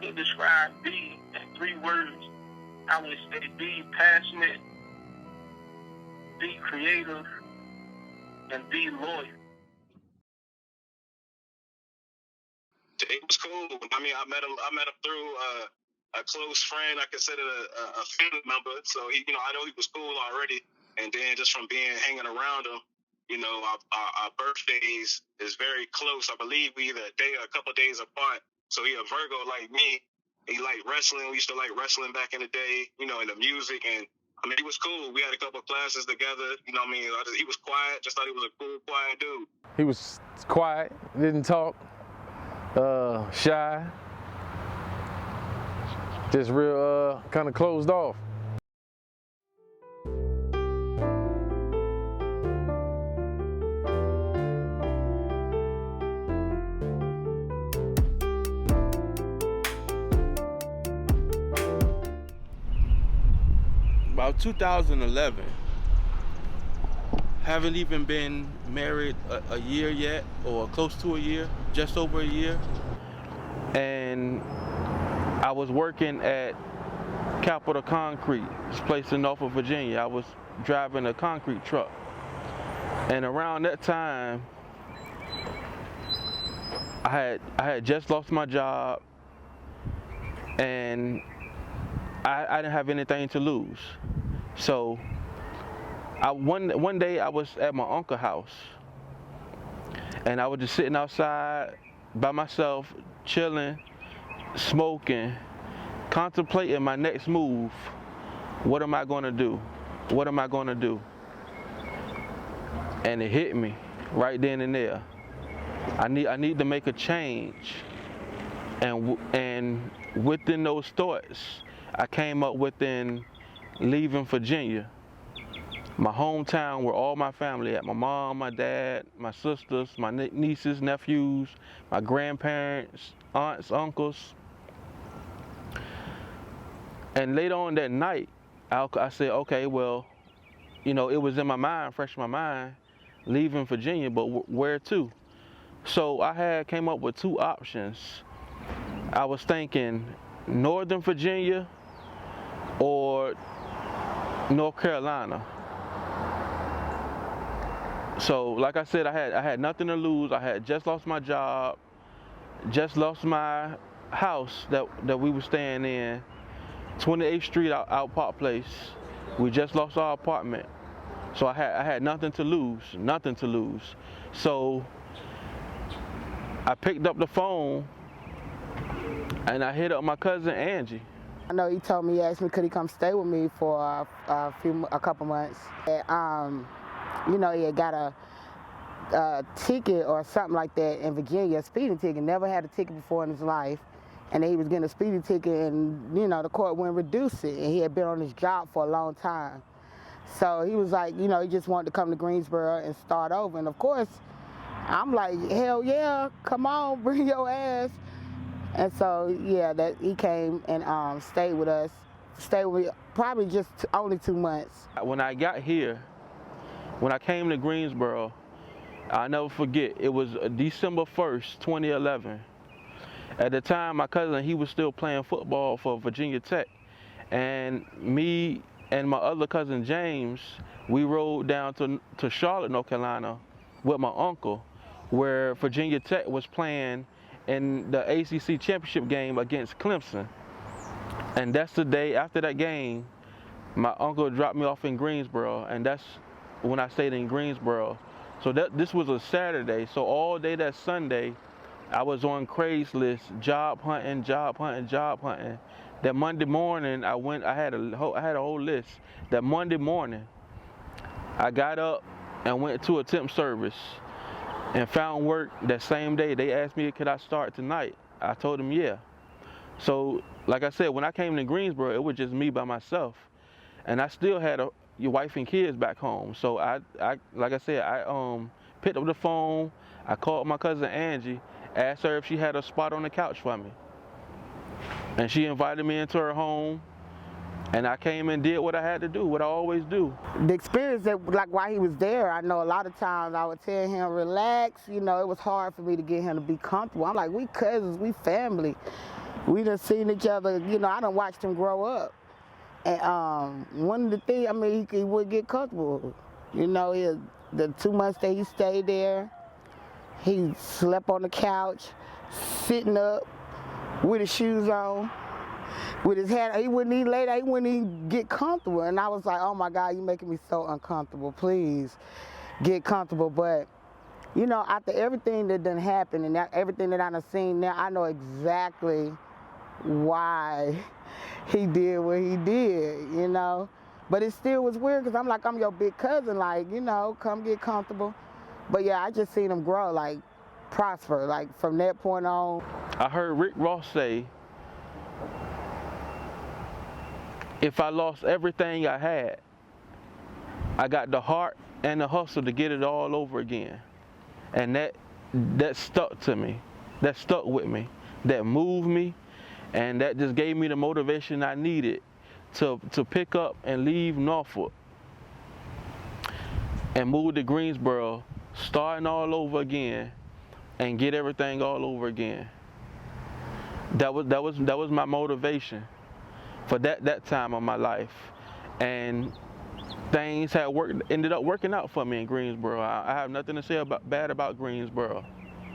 could describe B in 3 words, I would say be passionate, be creative, and be loyal. It was cool. I mean, I met him through a close friend. I consider a family member. So he, I know he was cool already. And then just from hanging around him, our birthdays is very close. I believe we either a day or a couple of days apart. So he a Virgo like me. He liked wrestling. We used to like wrestling back in the day, and the music. And I mean, he was cool. We had a couple of classes together. He was quiet. Just thought he was a cool, quiet dude. He was quiet, didn't talk, shy, just real kind of closed off. About 2011, haven't even been married a year yet, or close to a year, just over a year. And I was working at Capital Concrete, this place in Norfolk, Virginia. I was driving a concrete truck. And around that time, I had just lost my job, and I didn't have anything to lose. So one day I was at my uncle's house, and I was just sitting outside by myself, chilling, smoking, contemplating my next move. What am I gonna do? What am I gonna do? And it hit me right then and there. I need to make a change. And within those thoughts, I came up within leaving Virginia, my hometown where all my family at, my mom, my dad, my sisters, my nieces, nephews, my grandparents, aunts, uncles. And later on that night, I said, okay, well, it was in my mind, fresh in my mind, leaving Virginia, but where to? So I came up with 2 options. I was thinking Northern Virginia or North Carolina. So like I said, I had nothing to lose. I had just lost my job, just lost my house that we were staying in, 28th Street out Park Place. We just lost our apartment. So I had nothing to lose. So I picked up the phone and I hit up my cousin Angie. I know he told me, he asked me could he come stay with me for a couple months. And, he had got a ticket or something like that in Virginia, a speeding ticket. Never had a ticket before in his life. And then he was getting a speeding ticket, and the court wouldn't reduce it. And he had been on his job for a long time. So he was like, he just wanted to come to Greensboro and start over. And of course, I'm like, hell yeah, come on, bring your ass. And so, yeah, that he came and stayed with us. Stayed with me probably just only 2 months. When I got here, when I came to Greensboro, I'll never forget, it was December 1st, 2011. At the time, my cousin, he was still playing football for Virginia Tech. And me and my other cousin, James, we rode down to Charlotte, North Carolina with my uncle, where Virginia Tech was playing in the ACC championship game against Clemson. And that's the day after that game, my uncle dropped me off in Greensboro, and that's when I stayed in Greensboro. So this was a Saturday, so all day that Sunday, I was on Craigslist, job hunting. That Monday morning, I had a whole list. That Monday morning, I got up and went to a temp service and found work that same day. They asked me, could I start tonight? I told them, yeah. So, like I said, when I came to Greensboro, it was just me by myself. And I still had your wife and kids back home. So like I said, I picked up the phone, I called my cousin Angie, asked her if she had a spot on the couch for me. And she invited me into her home, and I came and did what I had to do, what I always do. The experience that, like, while he was there, I know a lot of times I would tell him, relax, it was hard for me to get him to be comfortable. I'm like, we cousins, we family. We done seen each other, you know, I done watched him grow up. And one of the things, I mean, he would get comfortable. You know, the 2 months that he stayed there, he slept on the couch, sitting up with his shoes on, with his hat. He wouldn't even lay there, he wouldn't even get comfortable. And I was like, oh my God, you're making me so uncomfortable. Please get comfortable. But, you know, after everything that done happened and everything that I done seen now, I know exactly why he did what he did, you know. But it still was weird because I'm like, I'm your big cousin, like, you know, come get comfortable. But yeah, I just seen him grow, like, prosper, like, from that point on. I heard Rick Ross say, if I lost everything I had, I got the heart and the hustle to get it all over again. And that stuck to me, that stuck with me, that moved me, and that just gave me the motivation I needed to pick up and leave Norfolk and move to Greensboro, starting all over again and get everything all over again. That was my motivation for that time of my life. And things ended up working out for me in Greensboro. I have nothing to say bad about Greensboro.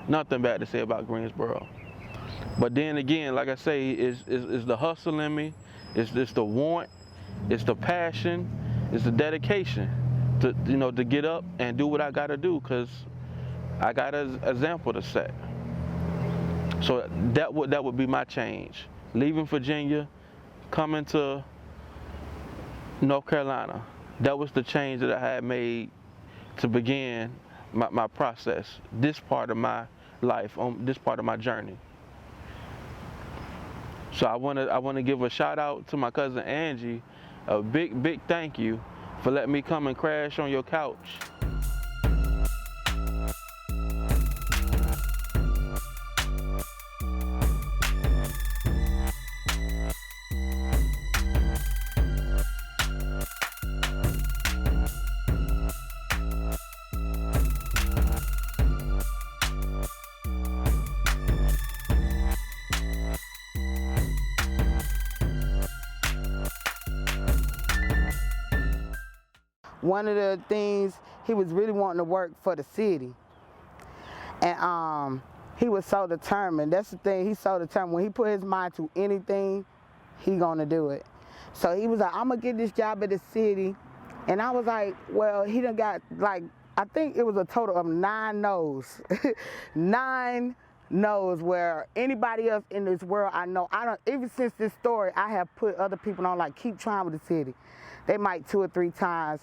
Nothing bad to say about Greensboro. But then again, like I say, it's the hustle in me, it's the want, it's the passion, it's the dedication to, you know, to get up and do what I gotta do, because I got an example to set. So that would be my change. Leaving Virginia, coming to North Carolina. That was the change that I had made to begin my process, this part of my life, on this part of my journey. So I want to give a shout out to my cousin Angie, a big thank you for letting me come and crash on your couch. One of the things, he was really wanting to work for the city. And he was so determined. That's the thing, he's so determined. When he put his mind to anything, he gonna do it. So he was like, I'm gonna get this job at the city. And I was like, well, he done got, like, I think it was a total of 9 no's. 9 no's, where anybody else in this world I know, even since this story, I have put other people on, like, keep trying with the city. They might 2 or 3 times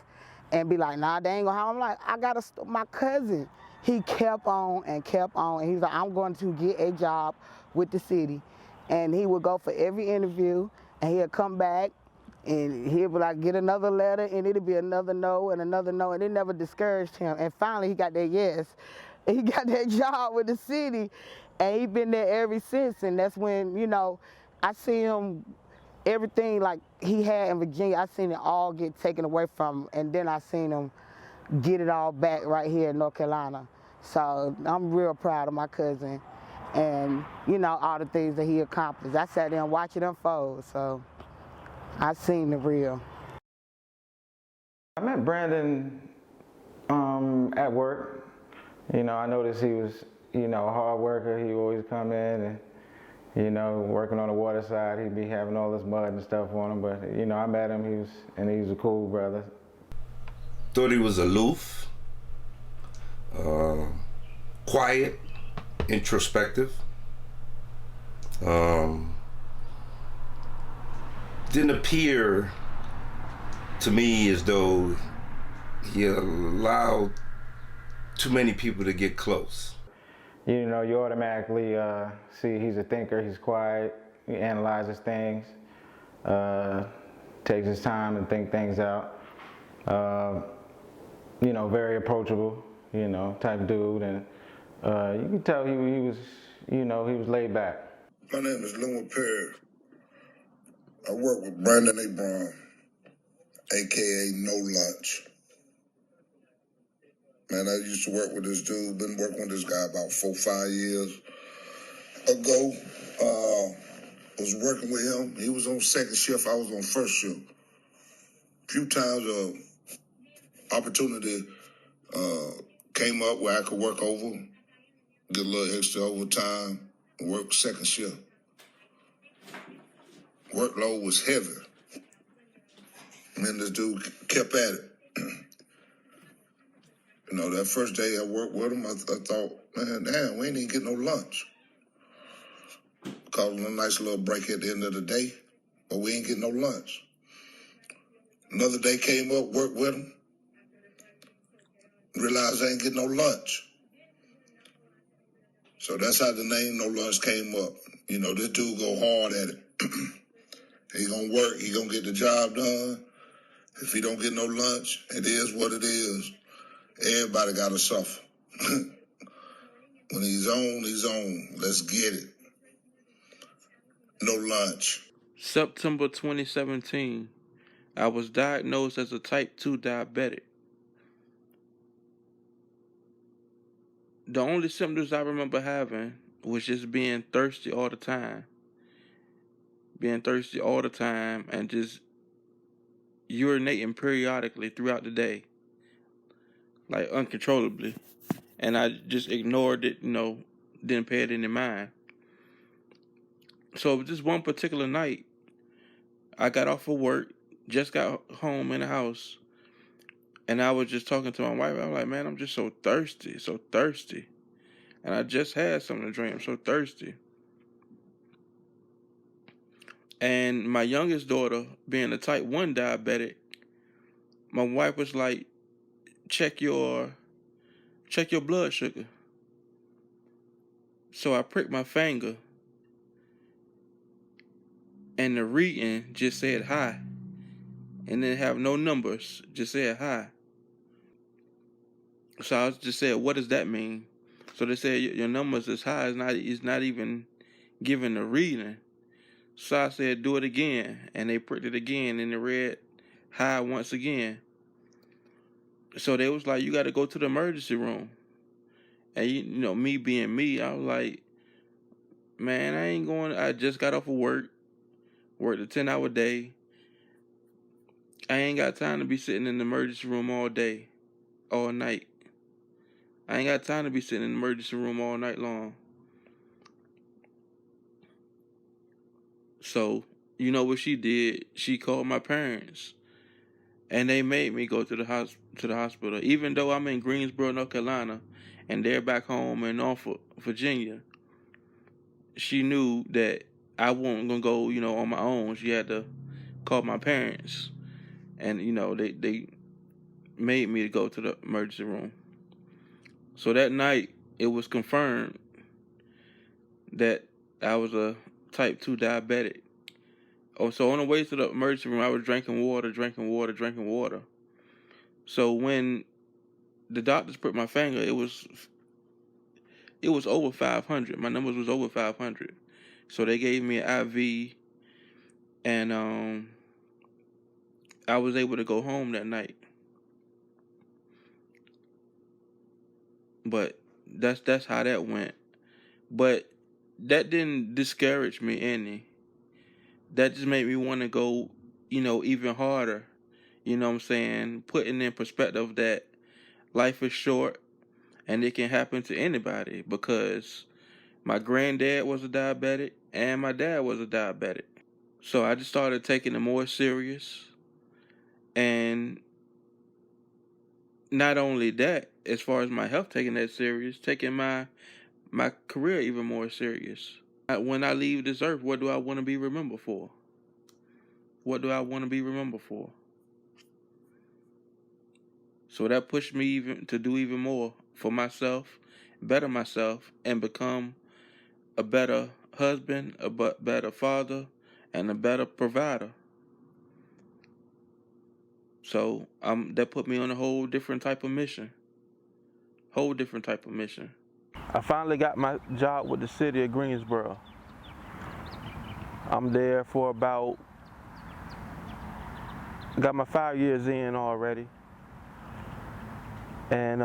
and be like, nah, they ain't gonna have. I'm like, I got my cousin. He kept on and kept on, and he's like, I'm going to get a job with the city. And he would go for every interview, and he'll come back, and he'll be like, get another letter, and it'll be another no and another no, and it never discouraged him. And finally, he got that yes. He got that job with the city, and he been there ever since. And that's when, you know, I see him, everything like he had in Virginia, I seen it all get taken away from him, and then I seen him get it all back right here in North Carolina. So I'm real proud of my cousin, and you know, all the things that he accomplished. I sat there and watched it unfold, so I seen the real. I met Brandon at work. You know, I noticed he was, you know, a hard worker. He would always come in and, you know, working on the water side, he'd be having all this mud and stuff on him. But, you know, I met him, he was a cool brother. Thought he was aloof, quiet, introspective. Didn't appear to me as though he allowed too many people to get close. You know, you automatically see he's a thinker, he's quiet, he analyzes things, takes his time and think things out. You know, very approachable, you know, type dude, and you can tell he was, you know, he was laid back. My name is Lou Perry. I work with Brandon Ebron, AKA No Lunch. Man, I used to work with this dude, been working with this guy about 4 or 5 years ago. was working with him. He was on second shift. I was on first shift. A few times, opportunity came up where I could work over, get a little extra overtime, and work second shift. Workload was heavy. And then this dude kept at it. You know, that first day I worked with him, I thought, man, damn, we ain't even getting no lunch. Called him a nice little break at the end of the day, but we ain't getting no lunch. Another day came up, worked with him, realized I ain't getting no lunch. So that's how the name No Lunch came up. You know, this dude go hard at it. He gonna work, he gonna get the job done. If he don't get no lunch, it is what it is. Everybody gotta suffer. When he's on, he's on. Let's get it. No lunch. September 2017, I was diagnosed as a type 2 diabetic. The only symptoms I remember having was just being thirsty all the time. Being thirsty all the time and just urinating periodically throughout the day. Like uncontrollably. And I just ignored it, didn't pay it any mind. So this one particular night, I got off of work, just got home in the house, and I was just talking to my wife. I was like, man, I'm just so thirsty. And I just had something to drink. I'm so thirsty. And my youngest daughter, being a type 1 diabetic, my wife was like, check your blood sugar. So I pricked my finger, and the reading just said high. And didn't have no numbers, just said high. So I just said, what does that mean? So they said your numbers is high. It's not even giving a reading. So I said, do it again. And they pricked it again, and it read high once again. So they was like, you got to go to the emergency room. And, me being me, I was like, man, I ain't going. I just got off of work, worked a 10-hour day. I ain't got time to be sitting in the emergency room all day, all night. I ain't got time to be sitting in the emergency room all night long. So, you know what she did? She called my parents, and they made me go to the hospital. Even though I'm in Greensboro, North Carolina, and they're back home in Norfolk, Virginia, she knew that I wasn't gonna go, on my own. She had to call my parents, and they made me go to the emergency room. So that night, it was confirmed that I was a type 2 diabetic. Oh, so on the way to the emergency room, I was drinking water. So when the doctors pricked my finger, it was over 500. My numbers was over 500. So they gave me an IV, and I was able to go home that night. But that's how that went. But that didn't discourage me any. That just made me want to go, even harder. You know what I'm saying? Putting in perspective that life is short and it can happen to anybody, because my granddad was a diabetic and my dad was a diabetic. So I just started taking it more serious. And not only that, as far as my health, taking that serious, taking my career even more serious. When I leave this earth, what do I want to be remembered for? What do I want to be remembered for? So that pushed me even to do even more for myself, better myself, and become a better husband, a better father, and a better provider. So that put me on a whole different type of mission. I finally got my job with the city of Greensboro. I'm there for got my 5 years in already. And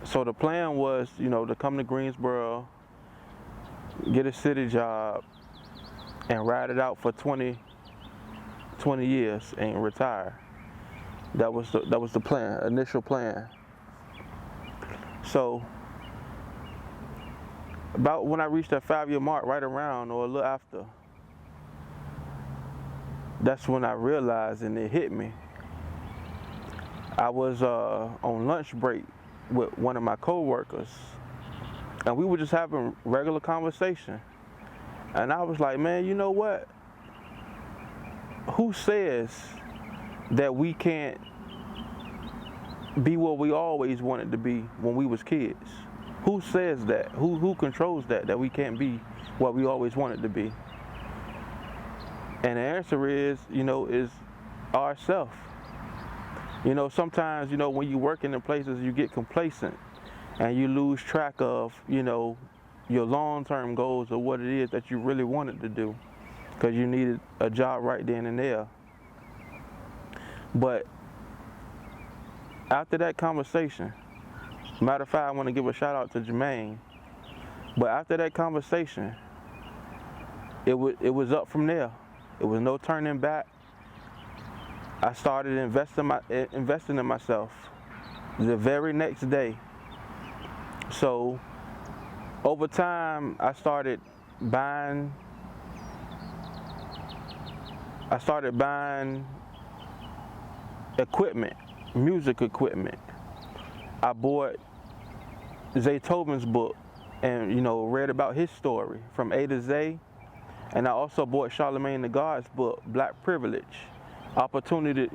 so the plan was, to come to Greensboro, get a city job, and ride it out for 20 years and retire. That was the plan, initial plan. So about when I reached that 5-year mark, right around or a little after, that's when I realized and it hit me. I was on lunch break with one of my co-workers, and we were just having regular conversation. And I was like, man, you know what? Who says that we can't be what we always wanted to be when we was kids? Who says that? Who controls that we can't be what we always wanted to be? And the answer is, is ourself. Sometimes, when you work in places, you get complacent and you lose track of, your long-term goals or what it is that you really wanted to do because you needed a job right then and there. But after that conversation, matter of fact, I want to give a shout out to Jermaine, but after that conversation, it was up from there. It was no turning back. I started investing in myself the very next day. So over time, I started buying equipment, music equipment. I bought Zaytoven's book and read about his story from A to Z. And I also bought Charlemagne the God's book, Black Privilege. Opportunity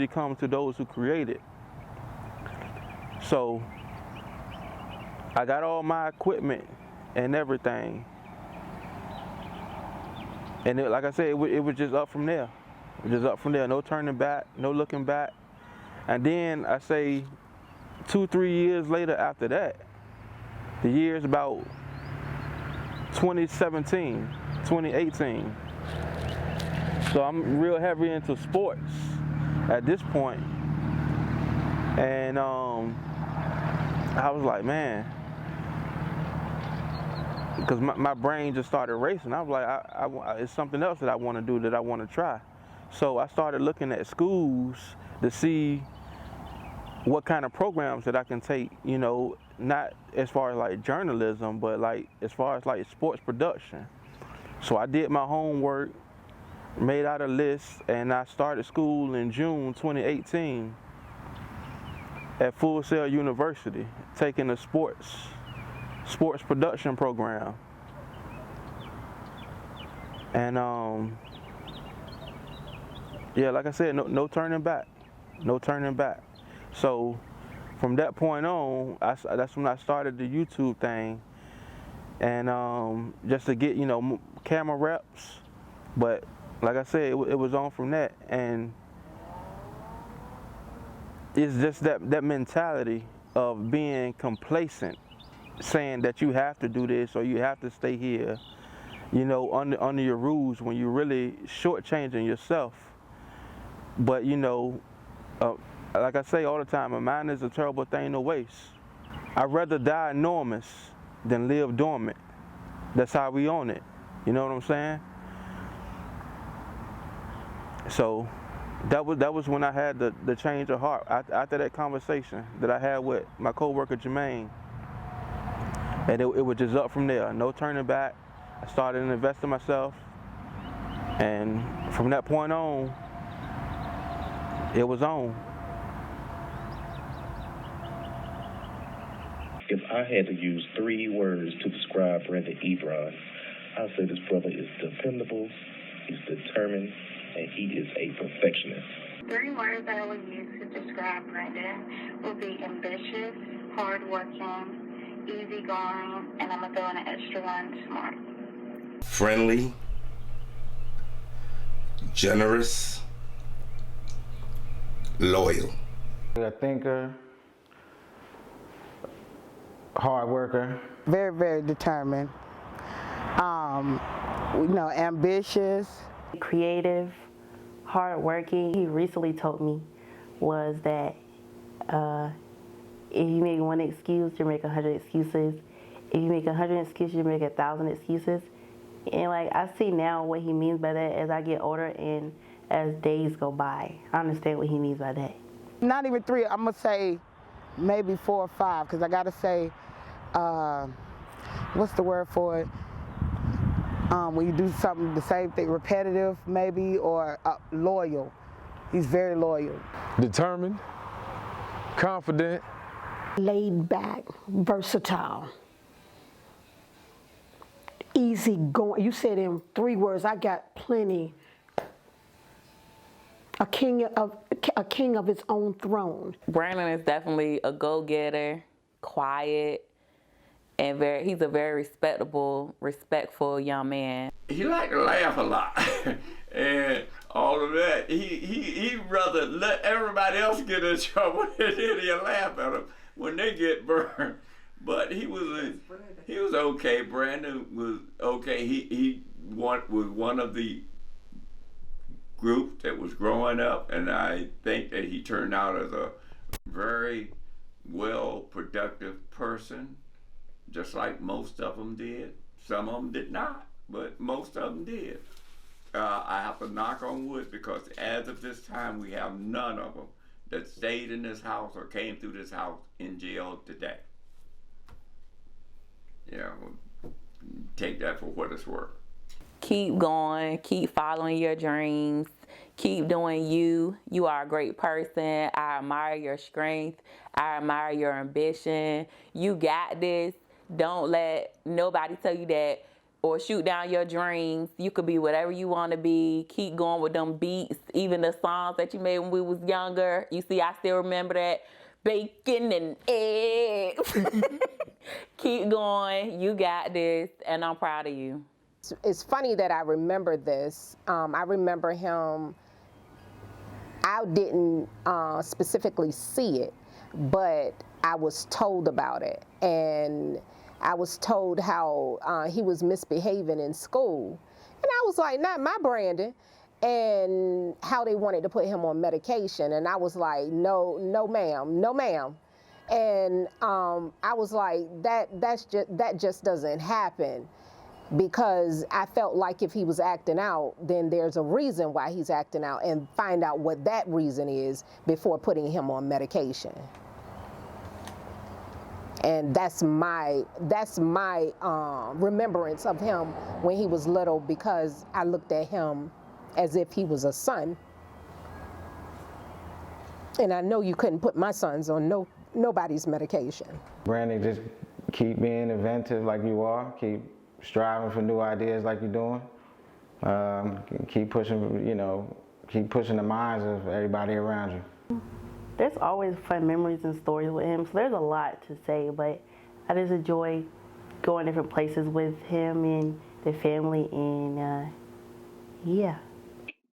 comes to those who create it. So I got all my equipment and everything. And like I said, it was just up from there. It was just up from there, no turning back, no looking back. And then I say 2-3 years later after that, the year's about 2017, 2018. So I'm real heavy into sports at this point. And I was like, man, because my brain just started racing. I was like, it's something else that I want to do, that I want to try. So I started looking at schools to see what kind of programs that I can take, not as far as like journalism, but like as far as like sports production. So I did my homework, made out a list, and I started school in June 2018 at Full Sail University, taking a sports production program. And yeah, like I said, no turning back, no turning back. So from that point on, that's when I started the YouTube thing, and just to get camera reps. But like I said, it was on from that, and it's just that mentality of being complacent, saying that you have to do this or you have to stay here, under your rules, when you're really shortchanging yourself. But like I say all the time, a mind is a terrible thing to waste. I'd rather die enormous than live dormant. That's how we own it. You know what I'm saying? So that was when I had the change of heart after that conversation that I had with my coworker Jermaine, and it was just up from there, no turning back. I started investing in myself, and from that point on, it was on. If I had to use 3 words to describe Brother Ebron, I'd say this brother is dependable, he's determined, and he is a perfectionist. 3 words I would use to describe Brendan would be ambitious, hardworking, easygoing, and I'm going to throw in an extra one, smart. Friendly, generous, loyal. A thinker, hard worker. Very, very determined. Ambitious. Creative, hardworking. He recently told me was that if you make one excuse, you make 100 excuses. If you make 100 excuses, you make 1,000 excuses. And like I see now what he means by that as I get older and as days go by. I understand what he means by that. Not even 3, I'm gonna say maybe 4 or 5, because I gotta say, what's the word for it? When you do something, the same thing, repetitive maybe, or loyal. He's very loyal. Determined, confident. Laid back, versatile, easy going. You said in 3 words, I got plenty. A king of his own throne. Brandon is definitely a go-getter, quiet, and he's a very respectful young man. He liked to laugh a lot and all of that. He'd rather let everybody else get in trouble than he'll laugh at them when they get burned. But he was okay. Brandon was okay. He was one of the group that was growing up, and I think that he turned out as a very well productive person, just like most of them did. Some of them did not, but most of them did. I have to knock on wood, because as of this time we have none of them that stayed in this house or came through this house in jail today. You know, take that for what it's worth. Keep going, keep following your dreams, keep doing you. You are a great person. I admire your strength. I admire your ambition. You got this. Don't let nobody tell you that or shoot down your dreams. You could be whatever you want to be. Keep going with them beats, even the songs that you made when we was younger. You see, I still remember that. Bacon and eggs. Keep going. You got this, and I'm proud of you. It's funny that I remember this. I remember him, I didn't specifically see it, but I was told about it. And I was told how he was misbehaving in school. And I was like, not my Brandon. And how they wanted to put him on medication. And I was like, no ma'am, no ma'am. And I was like, that just doesn't happen. Because I felt like if he was acting out, then there's a reason why he's acting out, and find out what that reason is before putting him on medication. And that's my remembrance of him when he was little, because I looked at him as if he was a son. And I know you couldn't put my sons on nobody's medication. Brandon, just keep being inventive like you are. Keep striving for new ideas like you're doing. Keep pushing, keep pushing the minds of everybody around you. There's always fun memories and stories with him, so there's a lot to say, but I just enjoy going different places with him and the family, and yeah.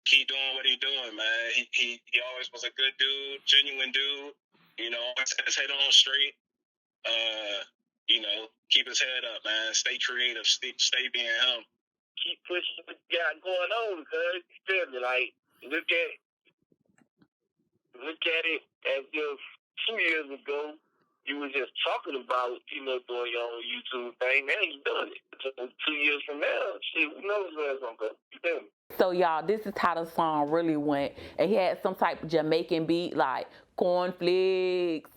Keep doing what he's doing, man. He always was a good dude, genuine dude, always had his head on straight. Keep his head up, man. Stay creative. Stay being him. Keep pushing what you got going on, cuz. You feel me? Like, look at it as if 2 years ago you were just talking about, doing your own YouTube thing. Now you're doing it. So 2 years from now, shit, who knows where it's gonna go? You feel me? So y'all, this is how the song really went. And he had some type of Jamaican beat like cornflakes,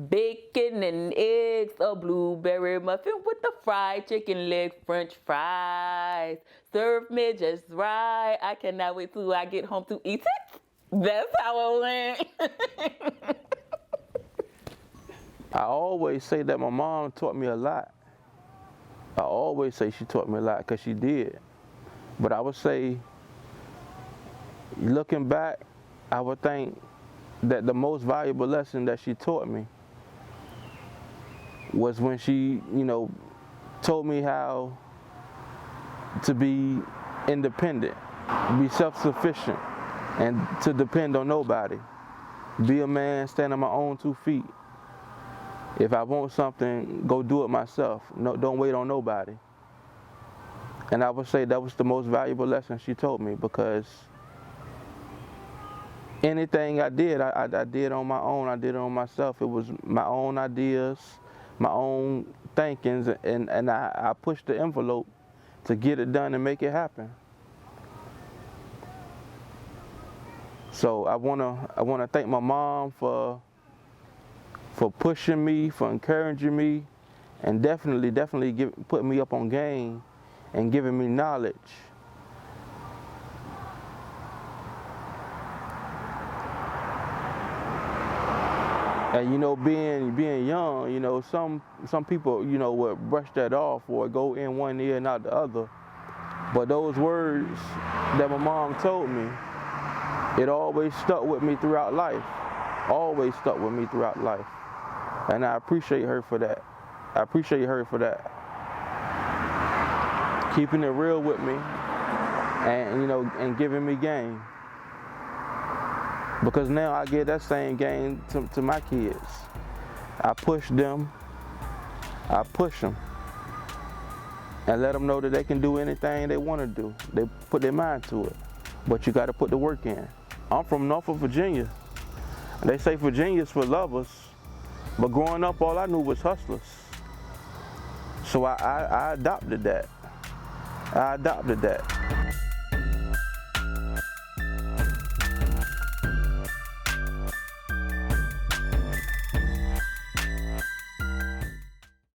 bacon and eggs, a blueberry muffin with the fried chicken leg, French fries. Serve me just right. I cannot wait till I get home to eat it. That's how it went. I always say that my mom taught me a lot. I always say she taught me a lot, because she did. But I would say, looking back, I would think that the most valuable lesson that she taught me was when she, told me how to be independent, be self-sufficient, and to depend on nobody. Be a man, stand on my own 2 feet. If I want something, go do it myself. No, don't wait on nobody. And I would say that was the most valuable lesson she told me, because anything I did, I did on my own. I did it on myself. It was my own ideas, my own thinkings, and I pushed the envelope to get it done and make it happen. So I wanna thank my mom for pushing me, for encouraging me, and definitely putting me up on game and giving me knowledge. And you know, being young, you know, some people, you know, would brush that off or go in one ear and out the other. But those words that my mom told me, it always stuck with me throughout life. Always stuck with me throughout life. And I appreciate her for that. I appreciate her for that. Keeping it real with me and, you know, and giving me game. Because now I give that same game to my kids. I push them, I push them, and let them know that they can do anything they want to do. They put their mind to it, but you got to put the work in. I'm from Norfolk, Virginia. They say Virginia's for lovers, but growing up, all I knew was hustlers. So I adopted that. I adopted that.